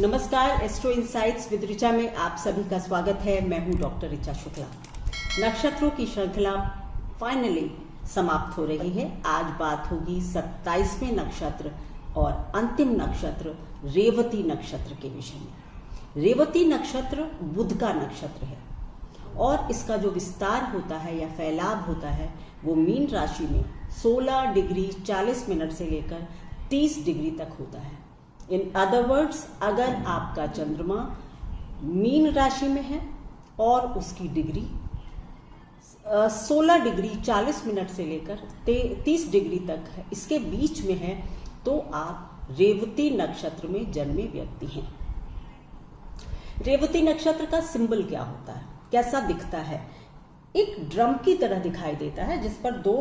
नमस्कार, astro insights with Richa में आप सभी का स्वागत है। मैं हूं डॉक्टर ऋचा शुक्ला। नक्षत्रों की श्रृंखला फाइनली समाप्त हो रही है। आज बात होगी 27वें नक्षत्र और अंतिम नक्षत्र रेवती नक्षत्र के विषय में। रेवती नक्षत्र बुध का नक्षत्र है और इसका जो विस्तार होता है या फैलाव होता है वो मीन राशि में 16 डिग्री 40 मिनट से लेकर 30 डिग्री तक होता है। इन अदर वर्ड्स, अगर आपका चंद्रमा मीन राशि में है और उसकी डिग्री 16 डिग्री 40 मिनट से लेकर 30 डिग्री तक है, इसके बीच में है, तो आप रेवती नक्षत्र में जन्मे व्यक्ति हैं। रेवती नक्षत्र का सिंबल क्या होता है, कैसा दिखता है? एक ड्रम की तरह दिखाई देता है जिस पर दो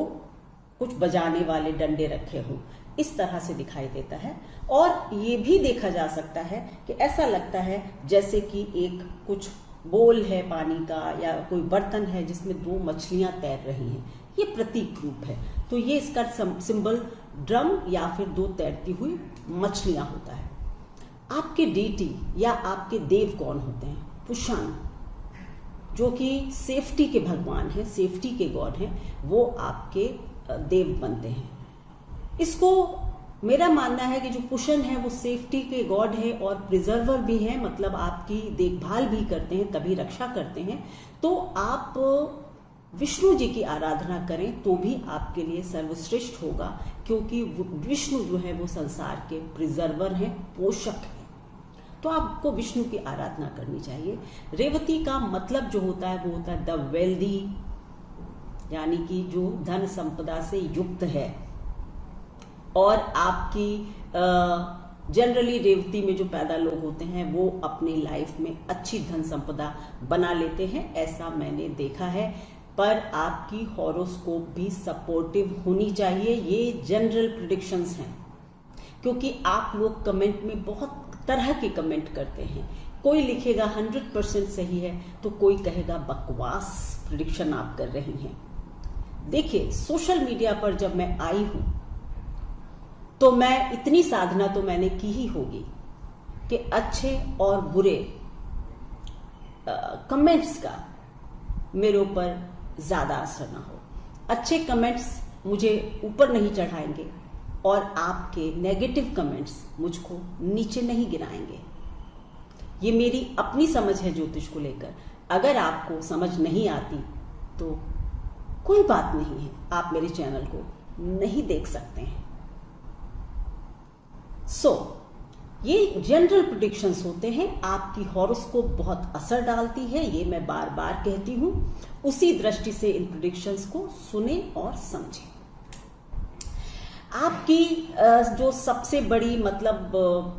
कुछ बजाने वाले डंडे रखे हों, इस तरह से दिखाई देता है। और ये भी देखा जा सकता है कि ऐसा लगता है जैसे कि एक कुछ बोल है पानी का या कोई बर्तन है जिसमें दो मछलियां तैर रही हैं। ये प्रतीक रूप है, तो ये इसका सिंबल ड्रम या फिर दो तैरती हुई मछलियां होता है। आपके डेटी या आपके देव कौन होते हैं? पुषण, जो कि सेफ्टी के भगवान हैं, सेफ्टी के गॉड हैं, वो आपके देव बनते हैं। इसको मेरा मानना है कि जो पुषण है वो सेफ्टी के गॉड है और प्रिजर्वर भी है, मतलब आपकी देखभाल भी करते हैं, तभी रक्षा करते हैं। तो आप विष्णु जी की आराधना करें तो भी आपके लिए सर्वश्रेष्ठ होगा, क्योंकि विष्णु जो है वो संसार के प्रिजर्वर हैं, पोषक हैं। तो आपको विष्णु की आराधना करनी चाहिए। रेवती का मतलब जो होता है वो होता है द वेल्दी, यानी कि जो धन संपदा से युक्त है। और आपकी जनरली रेवती में जो पैदा लोग होते हैं वो अपनी लाइफ में अच्छी धन संपदा बना लेते हैं, ऐसा मैंने देखा है। पर आपकी हॉरोस्कोप भी सपोर्टिव होनी चाहिए। ये जनरल प्रेडिक्शंस हैं, क्योंकि आप लोग कमेंट में बहुत तरह के कमेंट करते हैं। कोई लिखेगा 100% सही है, तो कोई कहेगा बकवास प्रेडिक्शन आप कर रही हैं। देखिए, सोशल मीडिया पर जब मैं आई हूं तो मैं इतनी साधना तो मैंने की ही होगी कि अच्छे और बुरे कमेंट्स का मेरे ऊपर ज्यादा असर ना हो। अच्छे कमेंट्स मुझे ऊपर नहीं चढ़ाएंगे और आपके नेगेटिव कमेंट्स मुझको नीचे नहीं गिराएंगे। ये मेरी अपनी समझ है ज्योतिष को लेकर। अगर आपको समझ नहीं आती तो कोई बात नहीं है, आप मेरे चैनल को नहीं देख सकते हैं। ये जनरल प्रेडिक्शंस होते हैं। आपकी हॉरोस्कोप बहुत असर डालती है, ये मैं बार बार कहती हूं। उसी दृष्टि से इन प्रेडिक्शंस को सुने और समझें। आपकी जो सबसे बड़ी मतलब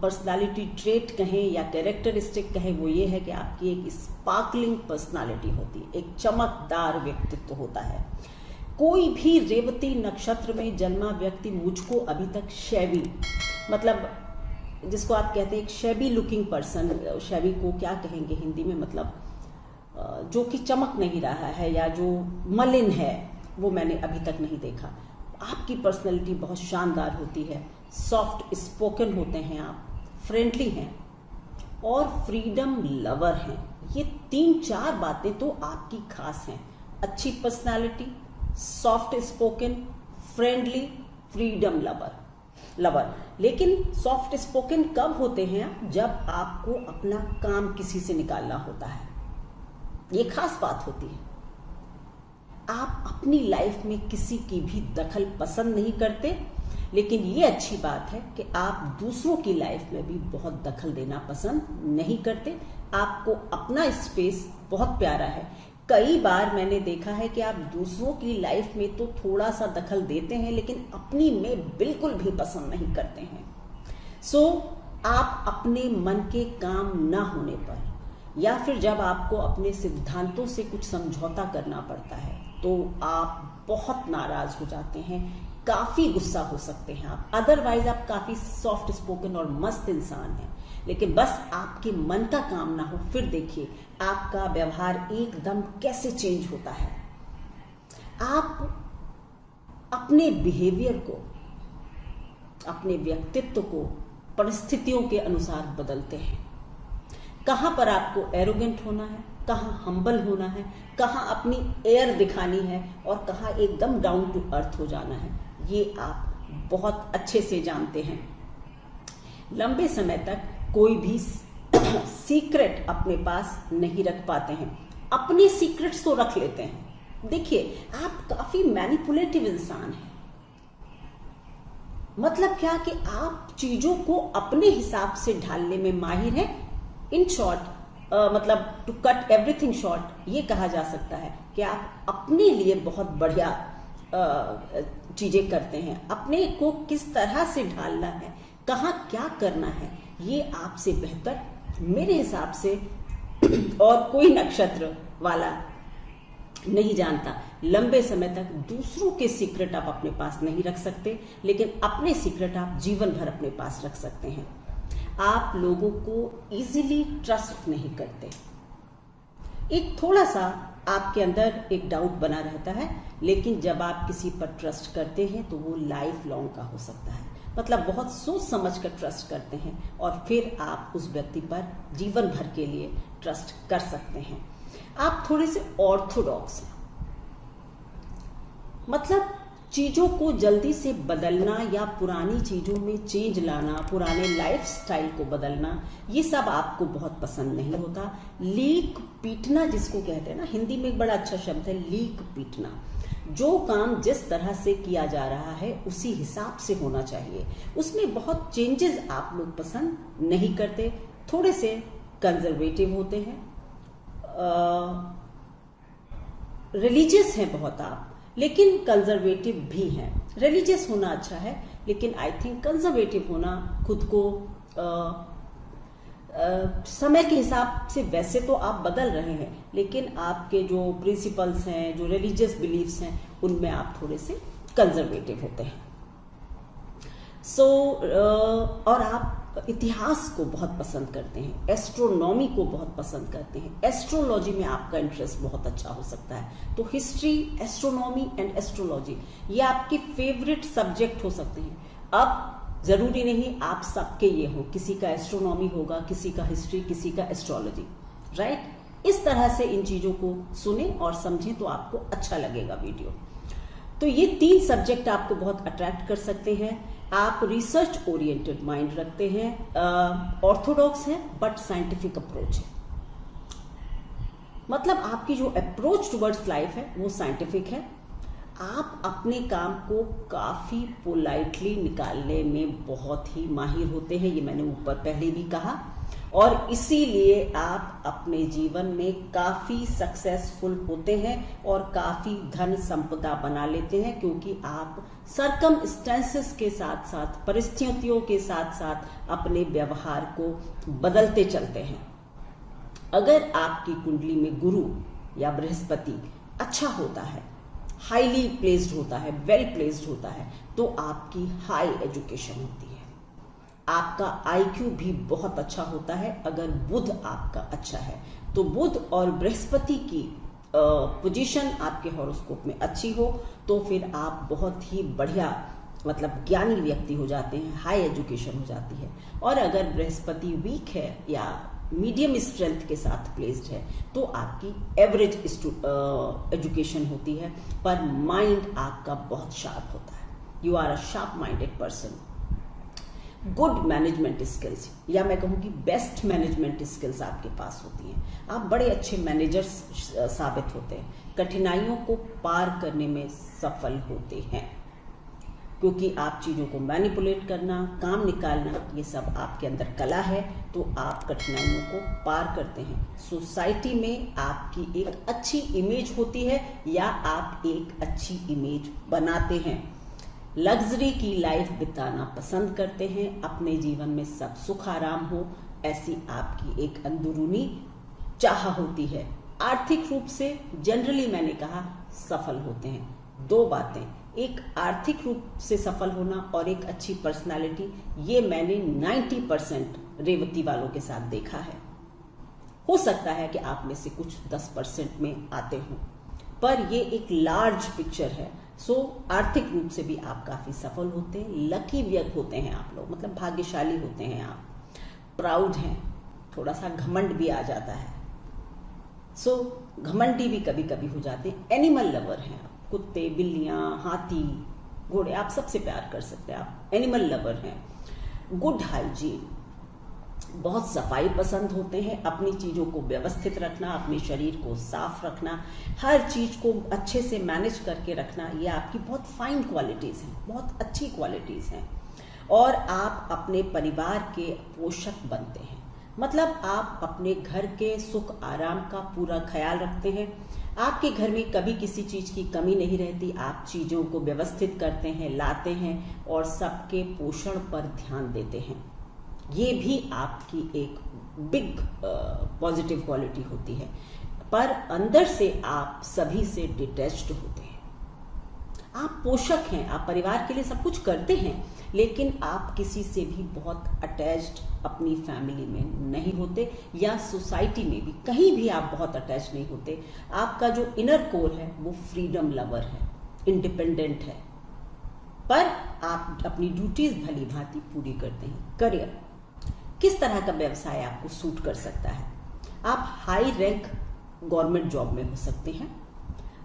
पर्सनालिटी ट्रेट कहें या कैरेक्टरिस्टिक कहें, वो ये है कि आपकी एक स्पार्कलिंग पर्सनालिटी होती है, एक चमकदार व्यक्तित्व होता है। कोई भी रेवती नक्षत्र में जन्मा व्यक्ति मुझको अभी तक शैवी, मतलब जिसको आप कहते हैं एक शैबी लुकिंग पर्सन, शैबी को क्या कहेंगे हिंदी में, मतलब जो कि चमक नहीं रहा है या जो मलिन है, वो मैंने अभी तक नहीं देखा। आपकी पर्सनैलिटी बहुत शानदार होती है, सॉफ्ट स्पोकन होते हैं आप, फ्रेंडली हैं और फ्रीडम लवर हैं। ये 3-4 बातें तो आपकी खास हैं। अच्छी personality, soft spoken, friendly, freedom lover. लेकिन सॉफ्ट स्पोकन कब होते हैं? जब आपको अपना काम किसी से निकालना होता है, ये खास बात होती है। आप अपनी लाइफ में किसी की भी दखल पसंद नहीं करते, लेकिन ये अच्छी बात है कि आप दूसरों की लाइफ में भी बहुत दखल देना पसंद नहीं करते। आपको अपना स्पेस बहुत प्यारा है। कई बार मैंने देखा है कि आप दूसरों की लाइफ में तो थोड़ा सा दखल देते हैं, लेकिन अपनी में बिल्कुल भी पसंद नहीं करते हैं। आप अपने मन के काम ना होने पर या फिर जब आपको अपने सिद्धांतों से कुछ समझौता करना पड़ता है तो आप बहुत नाराज हो जाते हैं, काफी गुस्सा हो सकते हैं आप। अदरवाइज आप काफी सॉफ्ट स्पोकन और मस्त इंसान हैं, लेकिन बस आपके मन का काम ना हो, फिर देखिए आपका व्यवहार एकदम कैसे चेंज होता है। आप अपने बिहेवियर को, अपने व्यक्तित्व को परिस्थितियों के अनुसार बदलते हैं। कहाँ पर आपको एरोगेंट होना है, कहाँ हम्बल होना है, कहाँ अपनी एयर दिखानी है और कहाँ एकदम डाउन टू अर्थ हो जाना है, ये आप बहुत अच्छे से जानते हैं। लंबे समय तक कोई भी सीक्रेट अपने पास नहीं रख पाते हैं। अपने सीक्रेट्स तो रख लेते हैं। देखिए, आप काफी मैनिपुलेटिव इंसान हैं। मतलब क्या कि आप चीजों को अपने हिसाब से ढालने में माहिर हैं। इन शॉर्ट, मतलब टू कट एवरीथिंग शॉर्ट, ये कहा जा सकता है कि आप अपने लिए बहुत बढ़िया चीजें करते हैं। अपने को किस तरह से ढालना है, कहाँ क्या करना है, ये आपसे बेहतर मेरे हिसाब से और कोई नक्षत्र वाला नहीं जानता। लंबे समय तक दूसरों के सीक्रेट आप अपने पास नहीं रख सकते, लेकिन अपने सीक्रेट आप जीवन भर अपने पास रख सकते हैं। आप लोगों को इजीली ट्रस्ट नहीं करते। एक थोड़ा सा आपके अंदर एक डाउट बना रहता है, लेकिन जब आप किसी पर ट्रस्ट करते हैं तो वो लाइफ लॉन्ग का हो सकता है। मतलब बहुत सोच समझ कर ट्रस्ट करते हैं और फिर आप उस व्यक्ति पर जीवन भर के लिए ट्रस्ट कर सकते हैं। आप थोड़े से ऑर्थोडॉक्स हैं। मतलब चीजों को जल्दी से बदलना या पुरानी चीजों में चेंज लाना, पुराने लाइफ स्टाइल को बदलना, ये सब आपको बहुत पसंद नहीं होता। लीक पीटना जिसको कहते हैं ना, हिंदी में एक बड़ा अच्छा शब्द है लीक पीटना। जो काम जिस तरह से किया जा रहा है उसी हिसाब से होना चाहिए, उसमें बहुत चेंजेस आप लोग पसंद नहीं करते। थोड़े से कंजर्वेटिव होते हैं, रिलीजियस हैं बहुत आप, लेकिन कंजर्वेटिव भी हैं। रिलीजियस होना अच्छा है, लेकिन आई थिंक कंजर्वेटिव होना खुद को समय के हिसाब से वैसे तो आप बदल रहे हैं, लेकिन आपके जो प्रिंसिपल्स हैं, जो रिलीजियस बिलीफ्स हैं, उनमें आप थोड़े से कंजर्वेटिव होते हैं। और आप इतिहास को बहुत पसंद करते हैं, एस्ट्रोनॉमी को बहुत पसंद करते हैं। एस्ट्रोलॉजी में आपका इंटरेस्ट बहुत अच्छा हो सकता है। तो हिस्ट्री, एस्ट्रोनॉमी एंड एस्ट्रोलॉजी ये आपके फेवरेट सब्जेक्ट हो सकते हैं। अब जरूरी नहीं आप सबके ये हो, किसी का एस्ट्रोनॉमी होगा, किसी का हिस्ट्री, किसी का एस्ट्रोलॉजी, राइट। इस तरह से इन चीजों को सुने और समझें तो आपको अच्छा लगेगा वीडियो। तो ये 3 सब्जेक्ट आपको बहुत अट्रैक्ट कर सकते हैं। आप रिसर्च ओरिएंटेड माइंड रखते हैं, ऑर्थोडॉक्स है बट साइंटिफिक अप्रोच है। मतलब आपकी जो अप्रोच टुवर्ड्स लाइफ है वो साइंटिफिक है। आप अपने काम को काफी पोलाइटली निकालने में बहुत ही माहिर होते हैं, ये मैंने ऊपर पहले भी कहा, और इसीलिए आप अपने जीवन में काफी सक्सेसफुल होते हैं और काफी धन संपदा बना लेते हैं, क्योंकि आप सर्कमस्टेंसेस के साथ साथ, परिस्थितियों के साथ साथ अपने व्यवहार को बदलते चलते हैं। अगर आपकी कुंडली में गुरु या बृहस्पति अच्छा होता है, हाईली प्लेस्ड होता है, वेल प्लेस्ड होता है, तो आपकी हाई एजुकेशन होती है। आपका आईक्यू भी बहुत अच्छा होता है। अगर बुध आपका अच्छा है तो बुध और बृहस्पति की पोजीशन आपके हॉरोस्कोप में अच्छी हो तो फिर आप बहुत ही बढ़िया, मतलब ज्ञानी व्यक्ति हो जाते हैं, हाई एजुकेशन हो जाती है। और अगर बृहस्पति वीक है या मीडियम स्ट्रेंथ के साथ प्लेस्ड है तो आपकी एवरेज एजुकेशन होती है, पर माइंड आपका बहुत शार्प होता है। You are a sharp minded person. Good management skills, या मैं कहूँ कि बेस्ट मैनेजमेंट स्किल्स आपके पास होती हैं। आप बड़े अच्छे मैनेजर्स साबित होते हैं, कठिनाइयों को पार करने में सफल होते हैं, क्योंकि आप चीज़ों को मैनिपुलेट करना, काम निकालना, ये सब आपके अंदर कला है, तो आप कठिनाइयों को पार करते हैं। सोसाइटी में आपकी एक अच्छी इमेज होती है या आप एक अच्छी इमेज बनाते हैं। लग्जरी की लाइफ बिताना पसंद करते हैं, अपने जीवन में सब सुख आराम हो, ऐसी आपकी एक अंदरूनी चाह होती है। आर्थिक रूप से जनरली मैंने कहा सफल होते हैं। 2 बातें, एक आर्थिक रूप से सफल होना और एक अच्छी पर्सनालिटी, ये मैंने 90% रेवती वालों के साथ देखा है। हो सकता है कि आप में से कुछ 10% में आते हों, पर ये एक लार्ज पिक्चर है। सो आर्थिक रूप से भी आप काफी सफल होते हैं, लकी व्यक्ति होते हैं आप लोग, मतलब भाग्यशाली होते हैं आप, प्राउड हैं, थोड़ा सा घमंड भी आ जाता है। सो घमंडी भी कभी कभी हो जाते हैं। एनिमल लवर हैं आप, कुत्ते, बिल्लियां, हाथी, घोड़े, आप सबसे प्यार कर सकते हैं, आप एनिमल लवर हैं। गुड हाइजीन, बहुत सफाई पसंद होते हैं, अपनी चीज़ों को व्यवस्थित रखना, अपने शरीर को साफ रखना, हर चीज़ को अच्छे से मैनेज करके रखना, ये आपकी बहुत फाइन क्वालिटीज़ हैं, बहुत अच्छी क्वालिटीज़ हैं। और आप अपने परिवार के पोषक बनते हैं, मतलब आप अपने घर के सुख आराम का पूरा ख्याल रखते हैं। आपके घर में कभी किसी चीज़ की कमी नहीं रहती, आप चीज़ों को व्यवस्थित करते हैं, लाते हैं और सबके पोषण पर ध्यान देते हैं। ये भी आपकी एक बिग पॉजिटिव क्वालिटी होती है। पर अंदर से आप सभी से डिटैच्ड होते हैं। आप पोषक हैं, आप परिवार के लिए सब कुछ करते हैं, लेकिन आप किसी से भी बहुत अटैच्ड अपनी फैमिली में नहीं होते, या सोसाइटी में भी कहीं भी आप बहुत अटैच नहीं होते। आपका जो इनर कोर है वो फ्रीडम लवर है, इंडिपेंडेंट है, पर आप अपनी ड्यूटीज भली भांति पूरी करते हैं। करियर, किस तरह का व्यवसाय आपको सूट कर सकता है? आप हाई रैंक गवर्नमेंट जॉब में हो सकते हैं,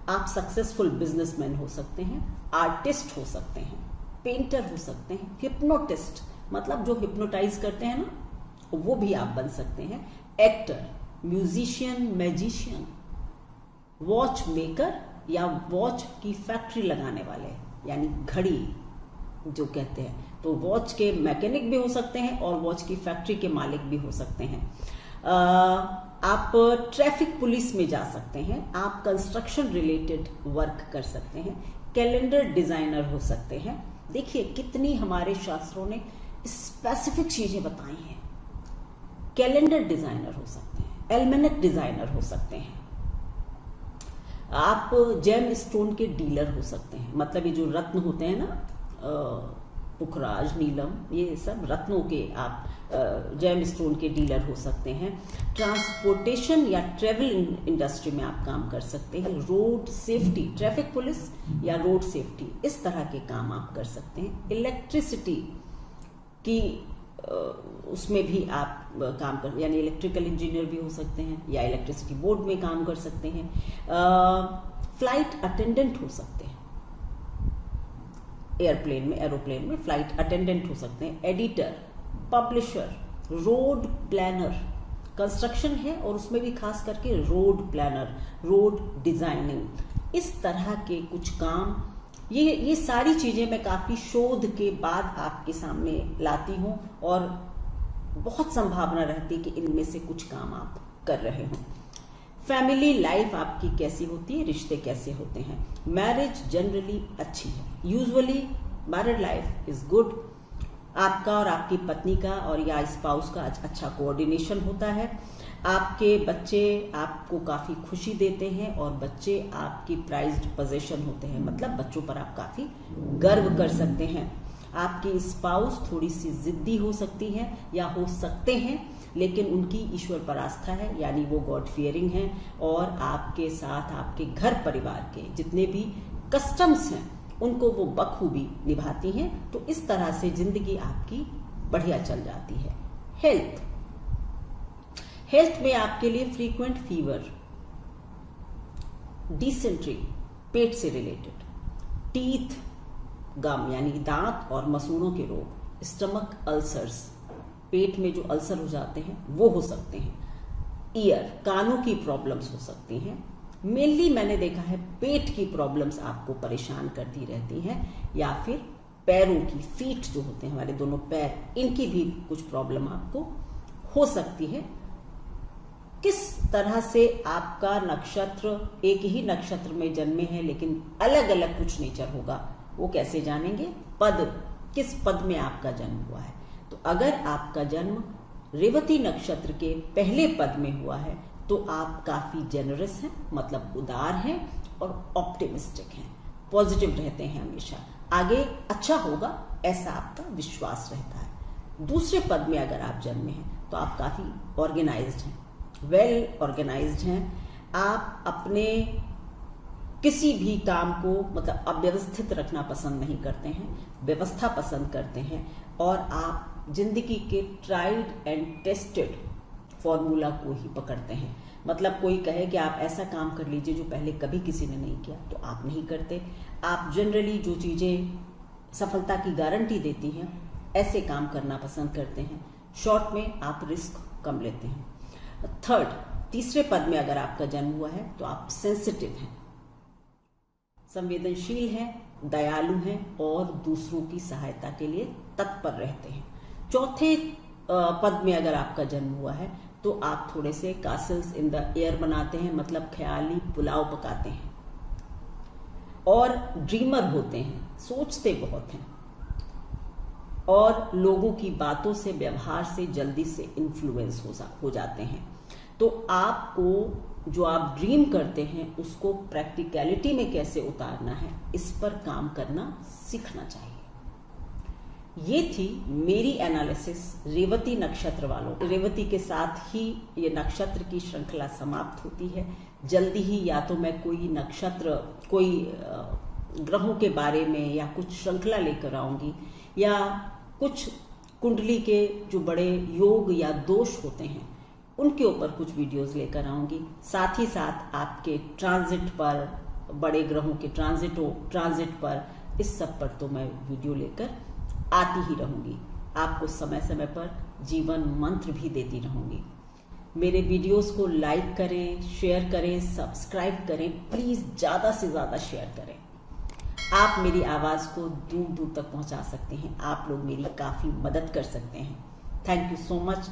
आप सक्सेसफुल बिजनेसमैन हो सकते हैं, आर्टिस्ट हो सकते हैं, पेंटर हो सकते हैं, हिप्नोटिस्ट मतलब जो हिप्नोटाइज करते हैं ना, वो भी आप बन सकते हैं, actor, musician, magician, watch maker या वॉच की फैक्ट्री लगाने वाले, यानी घड़ी जो कहते हैं, तो वॉच के मैकेनिक भी हो सकते हैं और वॉच की फैक्ट्री के मालिक भी हो सकते हैं। आप ट्रैफिक पुलिस में जा सकते हैं, आप कंस्ट्रक्शन रिलेटेड वर्क कर सकते हैं, कैलेंडर डिजाइनर हो सकते हैं। देखिए कितनी हमारे शास्त्रों ने स्पेसिफिक चीजें बताई हैं। कैलेंडर डिजाइनर हो सकते हैं, एल्मेनेक डिजाइनर हो सकते हैं, आप जेम स्टोन के डीलर हो सकते हैं, मतलब ये जो रत्न होते हैं ना, पुखराज, नीलम, ये सब रत्नों के आप जेम स्टोन के डीलर हो सकते हैं। ट्रांसपोर्टेशन या ट्रेवल इंडस्ट्री में आप काम कर सकते हैं, रोड सेफ्टी, ट्रैफिक पुलिस या रोड सेफ्टी, इस तरह के काम आप कर सकते हैं। इलेक्ट्रिसिटी की उसमें भी आप काम कर, यानी इलेक्ट्रिकल इंजीनियर भी हो सकते हैं या इलेक्ट्रिसिटी बोर्ड में काम कर सकते हैं। फ्लाइट अटेंडेंट हो सकते हैं, एयरप्लेन में, एरोप्लेन में फ्लाइट अटेंडेंट हो सकते हैं। Editor, publisher, road planner, construction है और उसमें भी खास करके रोड प्लानर, रोड डिजाइनिंग, इस तरह के कुछ काम, ये सारी चीजें मैं काफी शोध के बाद आपके सामने लाती हूं और बहुत संभावना रहती है कि इनमें से कुछ काम आप कर रहे हो। फैमिली लाइफ आपकी कैसी होती है, रिश्ते कैसे होते हैं? मैरिज जनरली अच्छी है, usually married life is good. आपका और आपकी पत्नी का और या स्पाउस का अच्छा कोऑर्डिनेशन होता है। आपके बच्चे आपको काफी खुशी देते हैं और बच्चे आपकी प्राइज्ड पोजीशन होते हैं, मतलब बच्चों पर आप काफी गर्व कर सकते हैं। आपकी स्पाउस थोड़ी सी जिद्दी हो सकती है या हो सकते हैं, लेकिन उनकी ईश्वर पर आस्था है, यानी वो गॉड फियरिंग हैं और आपके साथ आपके घर परिवार के जितने भी कस्टम्स हैं उनको वो बखूबी निभाती हैं। तो इस तरह से जिंदगी आपकी बढ़िया चल जाती है। हेल्थ में आपके लिए फ्रीक्वेंट फीवर, डिसेंट्री पेट से रिलेटेड, टीथ गम यानी दांत और मसूड़ों के रोग, स्टमक अल्सर्स, पेट में जो अल्सर हो जाते हैं वो हो सकते हैं। ईयर, कानों की प्रॉब्लम्स हो सकती हैं। मेनली मैंने देखा है पेट की प्रॉब्लम्स आपको परेशान करती रहती हैं, या फिर पैरों की, फीट जो होते हैं हमारे दोनों पैर, इनकी भी कुछ प्रॉब्लम आपको हो सकती है। किस तरह से आपका नक्षत्र एक ही नक्षत्र में जन्मे हैं लेकिन अलग अलग कुछ नेचर होगा, वो कैसे जानेंगे? पद, किस पद में आपका जन्म हुआ है। तो अगर आपका जन्म रेवती नक्षत्र के पहले पद में हुआ है तो आप काफी जेनरस हैं, मतलब उदार हैं और ऑप्टिमिस्टिक हैं, पॉजिटिव रहते हैं, हमेशा आगे अच्छा होगा ऐसा आपका विश्वास रहता है। दूसरे पद में अगर आप जन्मे हैं तो आप काफी ऑर्गेनाइज्ड हैं, वेल ऑर्गेनाइज्ड हैं। आप अपने किसी भी काम को मतलब अव्यवस्थित रखना पसंद नहीं करते हैं, व्यवस्था पसंद करते हैं और आप जिंदगी के ट्राइड एंड टेस्टेड फॉर्मूला को ही पकड़ते हैं। मतलब कोई कहे कि आप ऐसा काम कर लीजिए जो पहले कभी किसी ने नहीं किया, तो आप नहीं करते। आप जनरली जो चीज़ें सफलता की गारंटी देती हैं ऐसे काम करना पसंद करते हैं। शॉर्ट में आप रिस्क कम लेते हैं। तीसरे पद में अगर आपका जन्म हुआ है तो आप सेंसिटिव हैं, संवेदनशील हैं, दयालु हैं और दूसरों की सहायता के लिए तत्पर रहते हैं। चौथे पद में अगर आपका जन्म हुआ है तो आप थोड़े से कासल्स इन द एयर बनाते हैं, मतलब ख्याली पुलाव पकाते हैं और ड्रीमर होते हैं, सोचते बहुत हैं और लोगों की बातों से, व्यवहार से जल्दी से इन्फ्लुएंस हो जाते हैं। तो आपको जो आप ड्रीम करते हैं उसको प्रैक्टिकलिटी में कैसे उतारना है, इस पर काम करना सीखना चाहिए। ये थी मेरी एनालिसिस रेवती नक्षत्र वालों। रेवती के साथ ही ये नक्षत्र की श्रृंखला समाप्त होती है। जल्दी ही या तो मैं कोई नक्षत्र, कोई ग्रहों के बारे में या कुछ श्रृंखला लेकर आऊंगी, या कुछ कुंडली के जो बड़े योग या दोष होते हैं उनके ऊपर कुछ वीडियोस लेकर आऊंगी। साथ ही साथ आपके ट्रांजिट पर, बड़े ग्रहों के ट्रांजिट पर, इस सब पर तो मैं वीडियो लेकर आती ही रहूंगी। आपको समय समय पर जीवन मंत्र भी देती रहूंगी। मेरे वीडियोस को लाइक करें, शेयर करें, सब्सक्राइब करें, प्लीज ज्यादा से ज्यादा शेयर करें। आप मेरी आवाज को दूर दूर तक पहुंचा सकते हैं। आप लोग मेरी काफी मदद कर सकते हैं। Thank you so much.